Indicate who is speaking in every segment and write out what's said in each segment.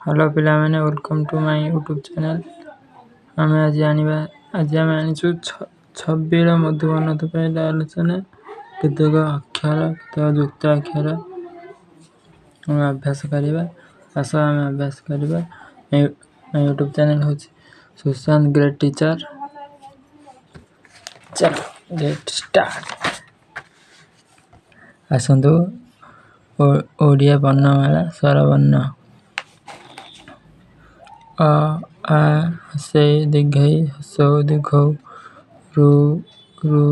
Speaker 1: Hello पिलामाने welcome to my YouTube channel. आज आम आनीचु छबिर मधुबन आलोचना केतक अक्षर केतक युक्ताक्षर अभ्यास करवा। आस आम अभ्यास करवा। यूट्यूब चैनल हूँ सुशांत ग्रेट टीचर। चलो गेट स्टार्ट। आसतु ओडिया वर्णमाला स्वरवर्ण अ आ हसे दीर्घई हसौ दीर्घौ रु रु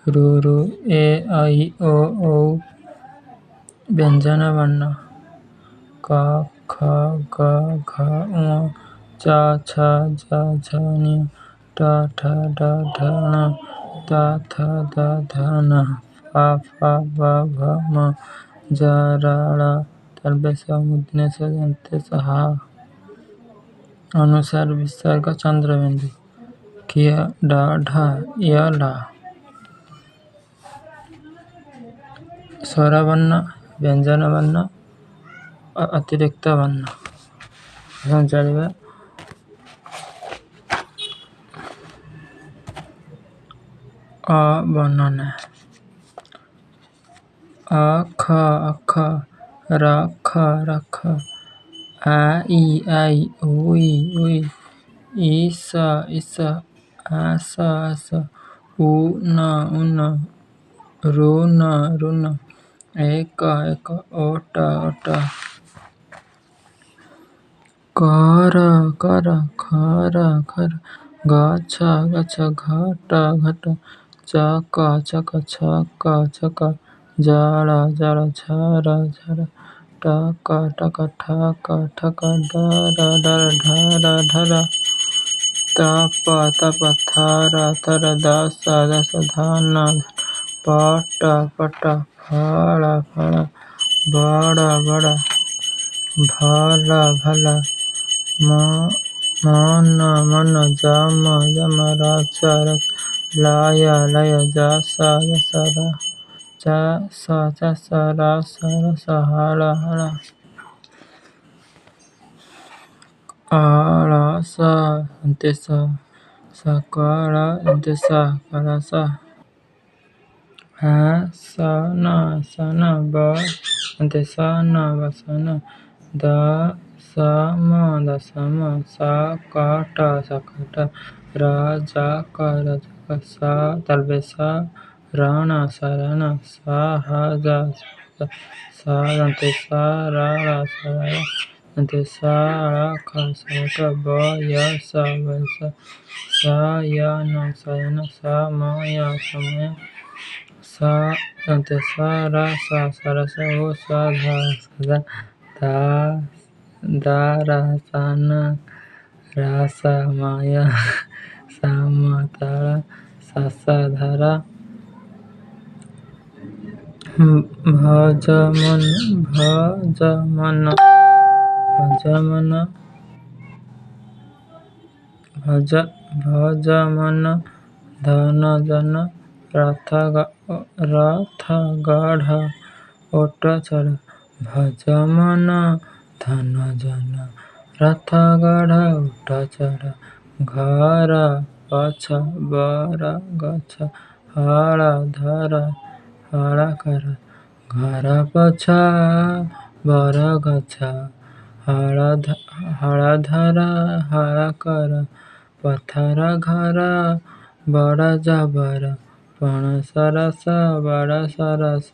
Speaker 1: रु रु ए आई ओ औ व्यंजन वर्ण क ख ग घ ङ च छ ज झ ञ ट ठ ड ढ ण त थ द ध न फ फ ब भ म ज र ळ तर्बेश मूर्धन्यस दन्तेस ह अनुसार विसर्ग चंद्रबिंदु किय ड ढ य ल। स्वरवर्ण व्यंजन वर्ण अतिरिक्त वर्ण चलिए। अ वर्णना अख अख रख रख आ ई आई उई उई ईस ईस आस आस उन उन रुन रुन एक एक ओट ओट कर कर खर खर गछ गछ घट घट चक चक छक छक जल जल झर झर टक टक ठक ठक डर डर ढर ढर तप तप थर थर दस दस धन पट पट फल फल बड़ बड़ भल भल मन मन जम जम रच रच लय लय जस जस चस चस रस रस हल हल अलस दन्तेस सकल दन्तेस कलश आसन आसन दन्तेसन वसन दसम दसम सकट सकट रजक रजक तर्बेश रण शरण सहज दन्तेस रल सरल दन्तेस सड़क सड़क बयस बयस शयन शयन समय समय दन्तेस रस सरस औषध दारसन रसमय समतल शशधर भजमन भजमन भजमन भजमन धन जन रथ गढ़ ओट चढ़ भजमन धन जन रथ गढ़ ओट चढ़ घर पछ बर गछ हल धर हल कर घर पछ बर गछ हल धर हल कर पथर घर बड़ जबर पण सरस बड़ सरस